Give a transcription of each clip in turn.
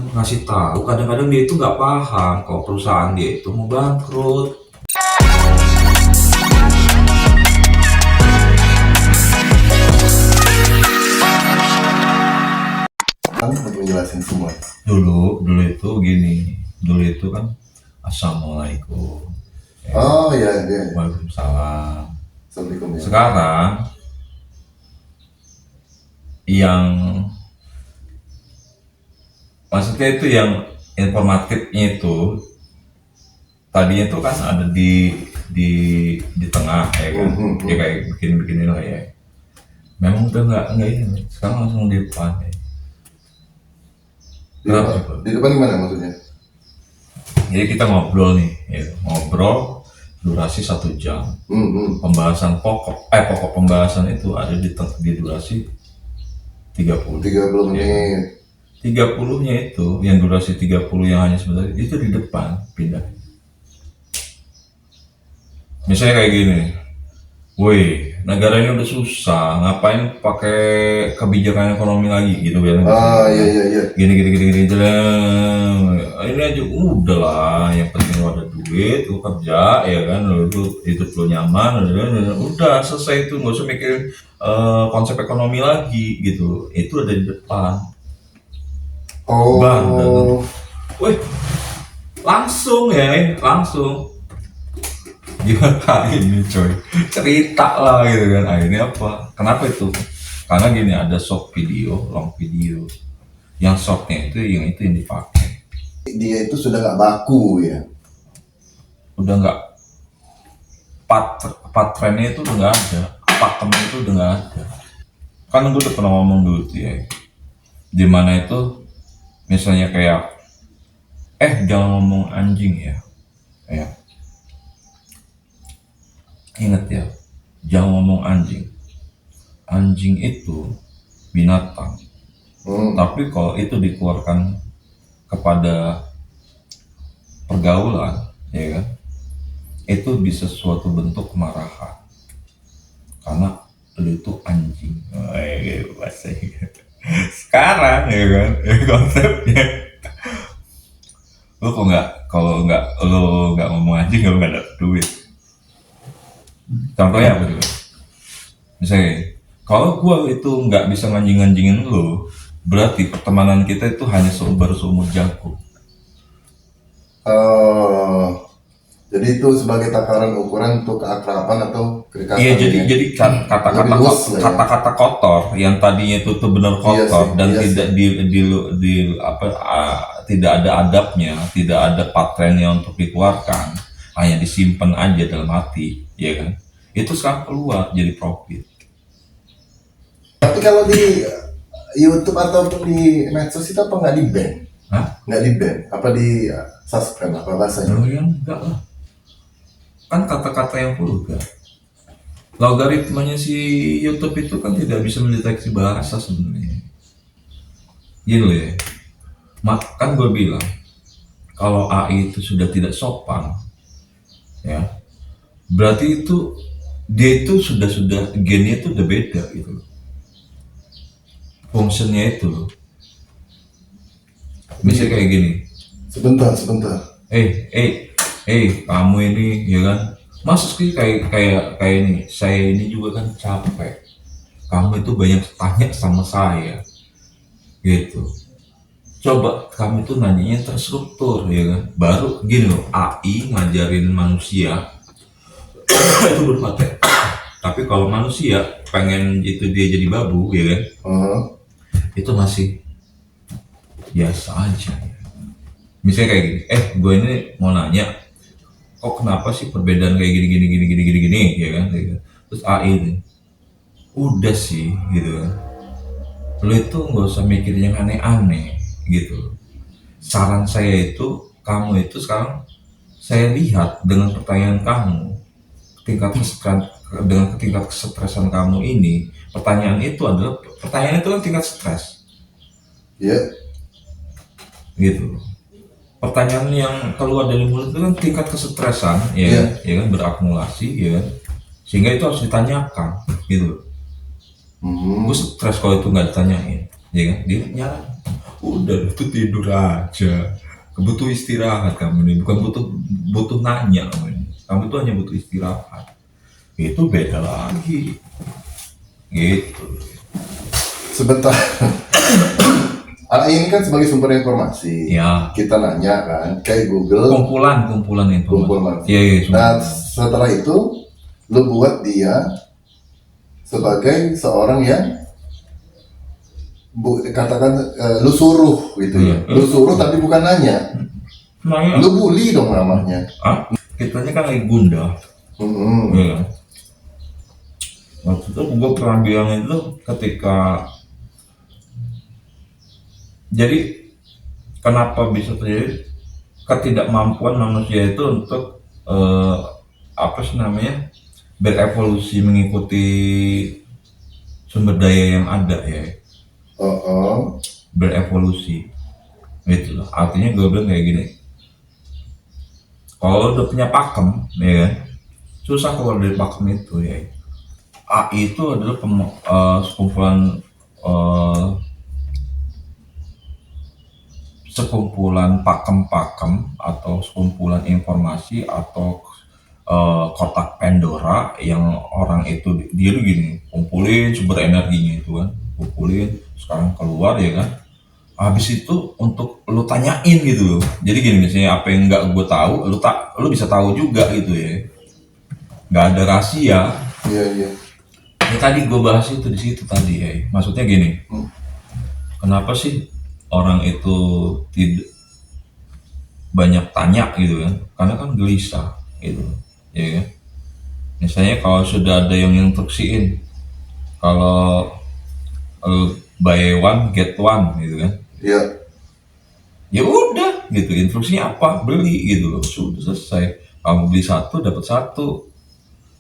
ngasih tahu, kadang-kadang dia itu nggak paham kalau perusahaan dia itu mau bangkrut. Kan untuk menjelaskan semua. Dulu itu gini, dulu itu kan assalamualaikum, Oh ya, ya. waalaikumsalam. Assalamualaikum ya. Sekarang yang maksudnya itu yang informatifnya itu tadinya itu kan ada di tengah ya kan, ya kayak bikin lah ya. Memang udah nggak ini, sekarang langsung di depan ya. Di depan gimana maksudnya? Jadi kita ngobrol nih, ya, ngobrol durasi 1 jam. Pembahasan pokok pembahasan itu ada di durasi 30 menit. 30-nya itu yang durasi 30 yang hanya sebentar itu di depan pindah. Misalnya kayak gini, woi negara ini udah susah, ngapain pakai kebijakan ekonomi lagi gitu kan? Iya. Gini ini aja udah lah, yang penting lo ada duit, lo kerja ya kan, lo itu hidup lo nyaman, udah selesai itu, nggak usah mikirin konsep ekonomi lagi gitu. Itu ada di depan. Wih, langsung gimana hari ini coy, cerita lah gitu kan. Akhirnya apa, kenapa itu, karena gini, ada short video, long video. Yang shortnya itu yang dipakai, Dia itu sudah nggak baku ya, udah nggak, patrennya itu udah nggak ada, pakemnya itu udah nggak ada. Kan gue udah pernah ngomong dulu tuh ya, dimana itu misalnya kayak jangan ngomong anjing ya, ingat ya, jangan ngomong anjing itu binatang. Tapi kalau itu dikeluarkan kepada pergaulan ya kan, itu bisa suatu bentuk kemarahan karena lu itu anjing. Bahasa sekarang ya kan, konsepnya lu kalau nggak ngomong anjing, lu nggak dapet duit. Contohnya apa juga? Misalnya, kalau gua itu nggak bisa nganjing-nganjingin lu, berarti pertemanan kita itu hanya seumur jagung. Jadi itu sebagai takaran ukuran untuk keakraban atau kedekatan. Iya, jadi kata-kata kotor yang tadinya itu tuh benar kotor, dan tidak tidak ada adabnya, tidak ada patrennya untuk dikeluarkan, hanya disimpan aja dalam hati, ya kan? Itu sekarang keluar jadi profit. Tapi kalau di YouTube ataupun di medsos itu apa nggak di ban? Nggak di ban? Apa di suspend? Apa bahasanya? Oh ya enggak lah. Kan kata-kata yang vulgar. Logaritmanya si YouTube itu kan tidak bisa mendeteksi bahasa sebenarnya. Gini loh ya. Kan gue bilang, kalau AI itu sudah tidak sopan, ya, berarti itu dia itu sudah gennya itu udah beda gitu loh. Fungsinya itu loh. Misalnya kayak gini. Sebentar. Kamu ini ya kan, masa sih kayak ini, saya ini juga kan capek, kamu itu banyak tanya sama saya gitu. Coba kamu tuh nanyanya terstruktur ya kan, baru gini loh, AI ngajarin manusia itu berpatah. Tapi kalau manusia pengen itu dia jadi babu ya kan, itu masih biasa aja. Misalnya kayak gini, gue ini mau nanya, kok kenapa sih perbedaan kayak gini ya kan, terus AI ini udah sih gitu kan, lo itu nggak usah mikir yang aneh-aneh gitu. Saran saya itu, kamu itu sekarang saya lihat dengan pertanyaan kamu, tingkat kesetresan kamu ini, pertanyaan itu kan tingkat stres. Gitu. Pertanyaan yang keluar dari mulut itu kan tingkat kesetresan, ya kan, berakumulasi, ya kan, sehingga itu harus ditanyakan, gitu. Gue stres kalau itu nggak ditanyain, ya kan, dia nyala. Udah itu tidur aja. Butuh istirahat kamu nih, bukan butuh nanya kamu ini. Kamu tuh hanya butuh istirahat. Itu beda lagi. Gitu. Sebentar. Ini kan sebagai sumber informasi. Ya. Kita nanya kan, kayak Google. Kumpulan informasi. Iya, Nah, setelah itu, lu buat dia sebagai seorang yang katakan lu suruh gitu ya. Lu suruh tapi bukan nanya. Lu bully dong namanya. Kitanya kan lagi gundah. Ya. Waktu itu gue pernah bilang itu ketika, jadi kenapa bisa terjadi ketidakmampuan manusia itu untuk berevolusi mengikuti sumber daya yang ada ya. Berevolusi gitu loh. Artinya gue bilang kayak gini, kalau udah punya pakem ya kan, susah keluar dari pakem itu ya. AI itu adalah sekumpulan pakem-pakem atau sekumpulan informasi atau kotak Pandora yang orang itu dia tuh gini, kumpulin sumber energinya itu kan, kumpulin sekarang keluar ya kan, habis itu untuk lu tanyain gitu loh. Jadi gini, misalnya apa yang nggak gue tahu, lu bisa tahu juga gitu ya, nggak ada rahasia. Iya. Ya tadi gue bahas itu di situ tadi ya, maksudnya gini, kenapa sih orang itu tidak banyak tanya gitu kan, karena kan gelisah gitu ya kan. Misalnya kalau sudah ada yang instruksiin kalau buy one get one gitu kan, ya udah gitu, instruksinya apa, beli gitu loh, sudah selesai. Kamu beli satu dapat satu,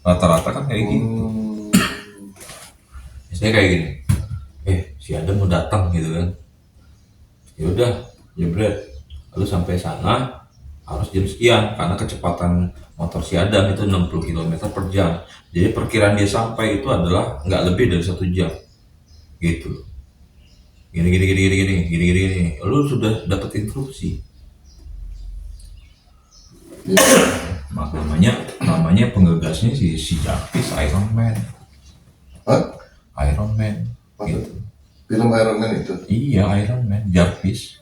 rata-rata kan kayak gitu. Misalnya kayak gini, si Adam mau datang gitu kan, ya udah jebret, lalu sampai sana harus jam sekian karena kecepatan motor si Adam itu 60 km per jam, jadi perkiraan dia sampai itu adalah nggak lebih dari 1 jam gitu. Gini, lu sudah dapat instruksi. namanya penggagasnya si Jarvis, Iron Man. Iron Man gitu. Film Iron Man itu? Iya, Iron Man, Jarvis.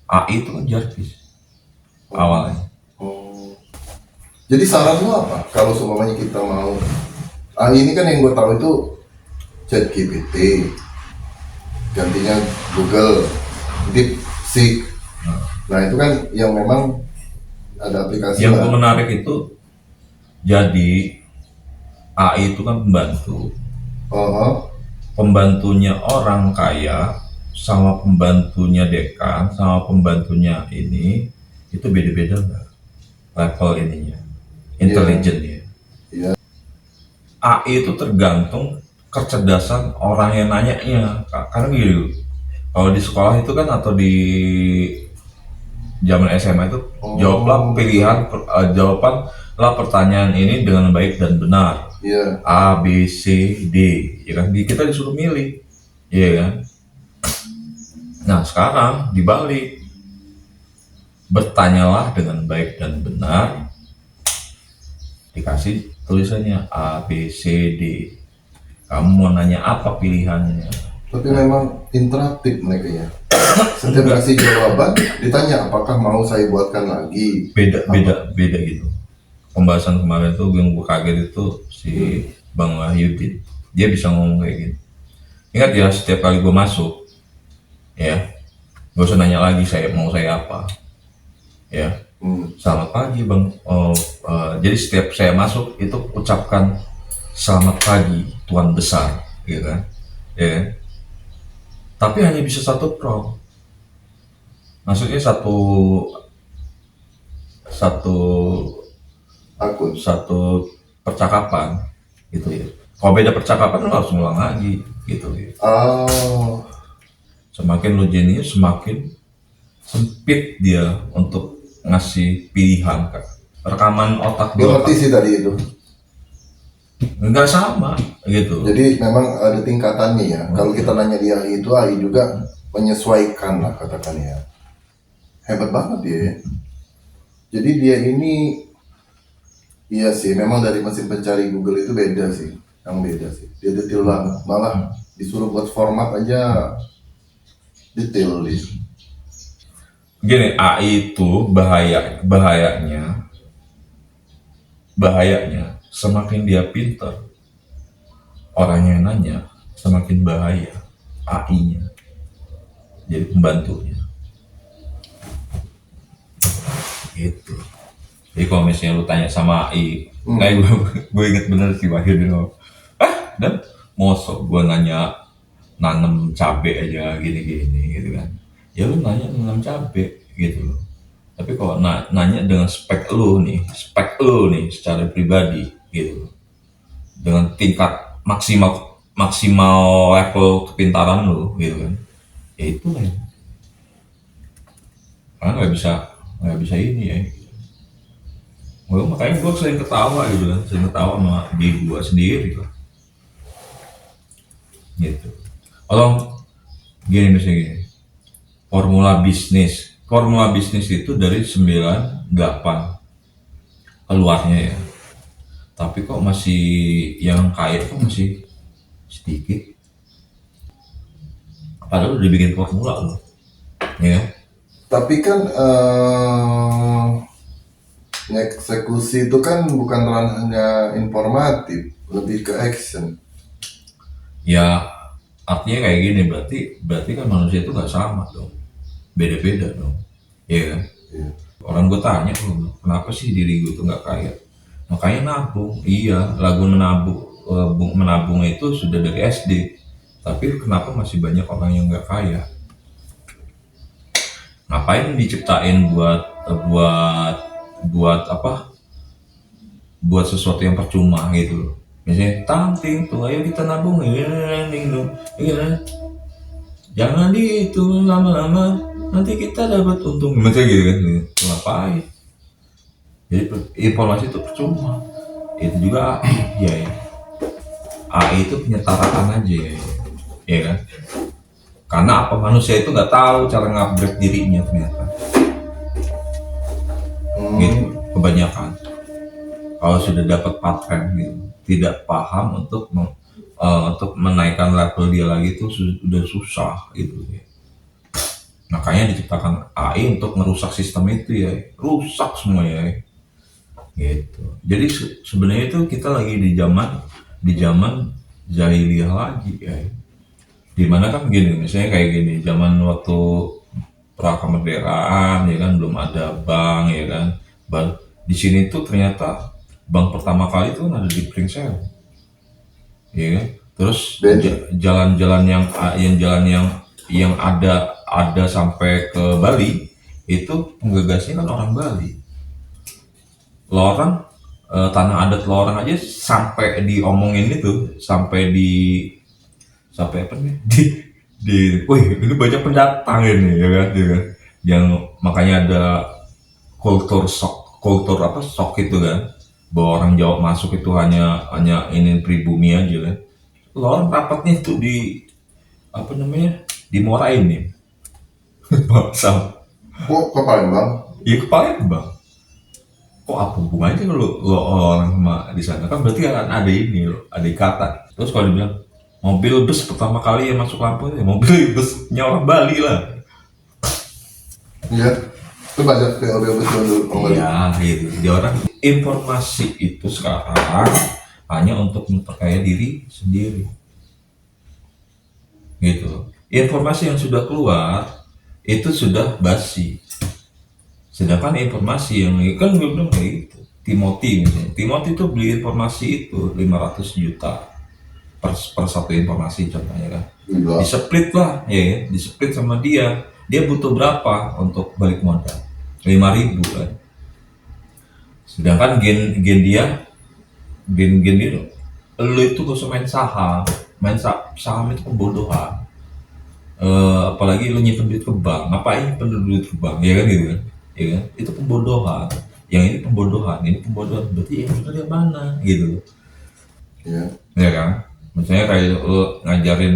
AI itu kan Jarvis awalnya. Jadi saran lu apa kalau seumpamanya kita mau ini kan yang gue tahu itu ChatGPT, gantinya Google, DeepSeek. Nah itu kan yang memang ada aplikasi. Yang menarik itu, jadi AI itu kan pembantu. Pembantunya orang kaya sama pembantunya dekan sama pembantunya ini itu beda-beda nggak level ininya, intelijennya. AI itu tergantung kecerdasan orang yang nanyanya. Karena gitu, kalau di sekolah itu kan atau di zaman SMA itu jawablah pertanyaan ini dengan baik dan benar. A, B, C, D, ya kan? Kita disuruh milih, ya kan? Nah sekarang dibalik, bertanyalah dengan baik dan benar, dikasih tulisannya A, B, C, D. Kamu mau nanya apa pilihannya? Tapi memang interaktif mereka ya. Setiap kasih jawaban ditanya apakah mau saya buatkan lagi. Beda gitu. Pembahasan kemarin tuh yang gue kaget itu si Bang Wahyudin, dia bisa ngomong kayak gini. Ingat ya, setiap kali gue masuk ya, gak usah nanya lagi mau saya apa ya. Selamat pagi Bang. Jadi setiap saya masuk itu ucapkan selamat pagi Tuan Besar gitu kan ya. Tapi hanya bisa satu prompt, maksudnya satu percakapan gitu ya. Kalau beda percakapan lo harus ngulang lagi gitu ya. Semakin lo jenius semakin sempit dia untuk ngasih pilihan kan. Rekaman otak gue ngerti sih tadi itu. Enggak sama gitu. Jadi memang ada tingkatannya ya. Kalau kita nanya di AI itu, AI juga menyesuaikan lah katakan ya. Hebat banget dia ya. Jadi dia ini, iya sih, memang dari mesin pencari Google itu beda sih, yang beda sih. Dia detail banget, malah disuruh buat format aja detail dia. Gini, AI itu bahayanya semakin dia pinter, orangnya yang nanya semakin bahaya AI-nya, jadi pembantunya gitu. Jadi kalau misalnya lu tanya sama AI, kayak gue inget bener sih Wahyu dulu, dan mosok gue nanya nanam cabe aja gini-gini gitu kan, ya lu nanya nanam cabe gitu loh. Tapi kalau nanya dengan spek lu nih secara pribadi gitu, dengan tingkat maksimal maksimal level kepintaran lu gitu kan, ya itu kan, karena nggak bisa ini ya. Makanya gue sering ketawa gitu kan, sering ketawa sama diri gue sendiri lah gitu. Kalau gini misalnya gini, formula bisnis itu dari 98 keluarnya ya, tapi kok masih yang kaya kok masih sedikit, padahal udah dibikin formula loh ya. Tapi kan eksekusi itu kan bukan ranahnya informatif, lebih ke action. Ya artinya kayak gini, berarti kan manusia itu nggak sama dong, beda-beda dong, ya kan. Iya. Orang gue tanya tuh, kenapa sih diri gue tuh nggak kaya? Makanya nabung, iya, lagu menabung itu sudah dari SD. Tapi kenapa masih banyak orang yang nggak kaya? Ngapain diciptain buat buat apa? Buat sesuatu yang percuma gitu loh. Misalnya tanting tuh, ayo kita nabung ya, jangan dihitung lama-lama, nanti kita dapat untung. Misalnya gitu kan, ngapain? Jadi informasi itu percuma. Itu juga AI, ya, ya. AI itu penyetaraan aja ya kan. Karena apa, manusia itu nggak tahu cara ngupgrade dirinya ternyata. Gitu, kebanyakan. Kalau sudah dapat pattern gitu, tidak paham untuk menaikkan level dia lagi itu sudah susah gitu ya. Makanya diciptakan AI untuk merusak sistem itu ya, rusak semua ya. Gitu. Jadi sebenarnya itu kita lagi di zaman jahiliyah lagi ya. Dimana kan gini, misalnya kayak gini, zaman waktu pra kemerdekaan ya kan, belum ada bank ya kan. Di sini tuh ternyata bank pertama kali itu kan ada di Pringsewu. Ya kan? Terus jalan-jalan yang ada sampai ke Bali itu penggagasnya kan orang Bali. Lorong, tanah adat Lorong aja sampai diomongin itu, sampai apa nih, wih ini banyak pendatang ini ya kan, yang makanya ada kultur apa shock itu kan, bahwa orang Jawa masuk itu hanya ini pribumi aja kan. Lorong rapatnya itu di apa namanya, di Muara ini. Sama. Kok ke Palembang? Iya ke Palembang. Kok apa hubungannya lo orang sama di sana, kan berarti kan ada ini loh, ada ikatan. Terus kalau dibilang mobil bus pertama kali yang masuk Lampung ya mobil busnya orang Bali lah. Iya. Itu banyak POB dulu. Iya gitu. Jadi orang, informasi itu sekarang hanya untuk memperkaya diri sendiri. Gitu. Informasi yang sudah keluar itu sudah basi. Sedangkan informasi yang kan gue bilang kayak gitu. Timothy misalnya. Timothy itu beli informasi itu 500 juta per satu informasi contohnya kan. Di-split lah ya, di-split sama dia. Dia butuh berapa untuk balik modal? 5.000 kan. Sedangkan gen dia lu itu gak usah main saham itu pembodohan. Apalagi lu nyimpen duit ke bank, ngapain nyimpen duit ke bank ya kan gitu kan, ya kan, itu pembodohan. Yang ini pembodohan, berarti yang benar yang mana gitu ya kan. Misalnya kayak lu ngajarin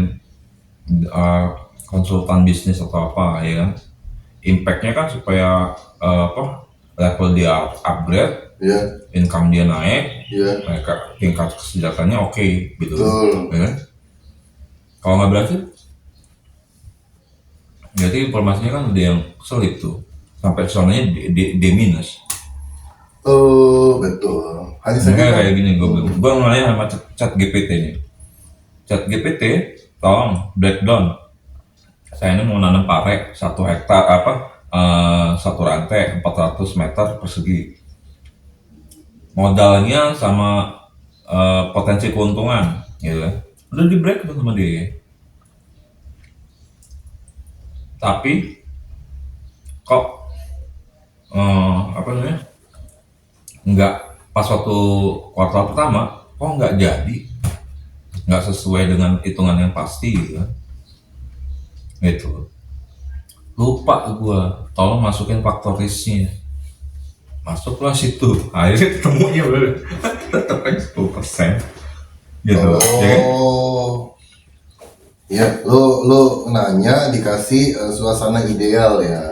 konsultan bisnis atau apa ya kan, impactnya kan supaya level dia upgrade, Iya, income dia naik, iya, mereka tingkat kesejahteraannya oke gitu, betul. ya kan? Kalau nggak berhasil, berarti informasinya kan udah yang selip tuh, sampai sonanya D minus. Oh, betul. Hanya saja Mereka kan, kayak gini, gue nanya sama chat GPT nih, chat GPT, tolong breakdown. Saya ini mau nanam pare 1 hektar satu rantai 400 meter persegi. Modalnya sama potensi keuntungan, gitu kan. Udah di breakdown sama dia. Tapi kok apa namanya? Nggak pas waktu kuartal pertama, kok nggak jadi, nggak sesuai dengan hitungan yang pasti gitu kan. Gitu. Lupa gua, tolong masukin faktor risknya. Masuklah situ, akhirnya ketemunya bener tetap aja 10% gitu, ya kan? oh, ya, lo nanya dikasih suasana ideal ya.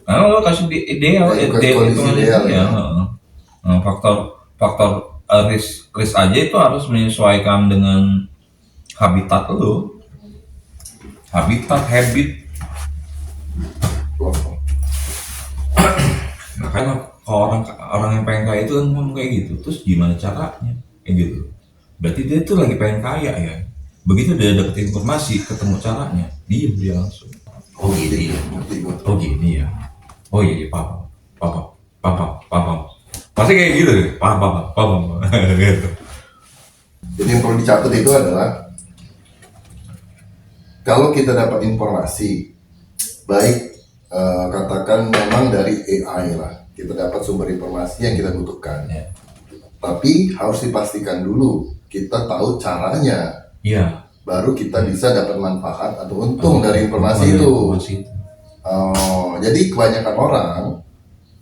Karena lo kasih di ideal, Ya, kondisi hitungan ideal ya. heeh. Faktor faktor risk aja itu harus menyesuaikan dengan habitat lo, habit. Oh, Makanya kalau orang yang pengen kaya itu kan ngomong kayak gitu, terus gimana caranya, kayak gitu. Berarti dia tuh lagi pengen kaya ya. Begitu dia dapet informasi, ketemu caranya, diem dia langsung. Oh gini ya, ngerti gua. oh gini ya, oh iya paham, paham, paham. Pasti kayak gitu deh, paham, gitu. Jadi yang perlu dicatat itu adalah kalau kita dapat informasi, baik katakan memang dari AI lah, kita dapat sumber informasi yang kita butuhkan. Ya. Tapi harus dipastikan dulu kita tahu caranya, Iya. baru kita bisa dapat manfaat atau untung dari informasi itu. Jadi kebanyakan orang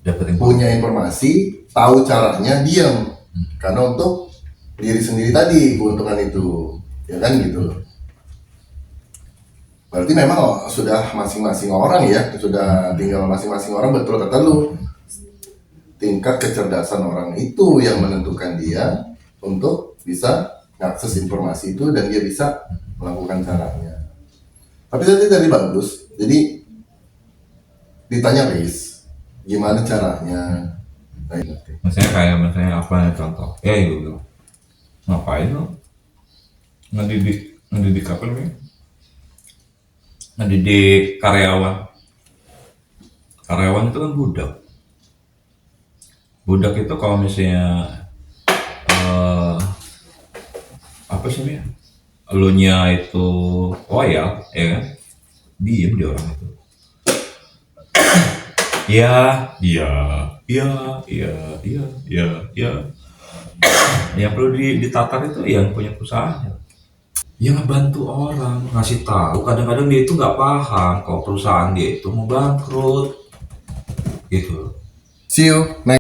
Dapat punya informasi, tahu caranya, diam karena untuk diri sendiri tadi keuntungan itu, ya kan gitu. Berarti memang sudah masing-masing orang ya, sudah tinggal masing-masing orang, betul kata lu, tingkat kecerdasan orang itu yang menentukan dia untuk bisa mengakses informasi itu dan dia bisa melakukan caranya. Tapi tadi bagus, jadi ditanya risk, gimana caranya. Nah, misalnya apa ya contoh, ya gitu, ngapain lo ngedidik apa namanya, ngedidik karyawan itu kan budak itu kalau misalnya apa sih ya, elunya itu loyal ya kan, diem dia orang itu, iya iya iya iya iya iya iya. Yang perlu ditatar itu yang punya perusahaan ya, ngebantu orang, ngasih tahu. Kadang-kadang dia itu nggak paham kalau perusahaan dia itu mau bangkrut gitu. see you next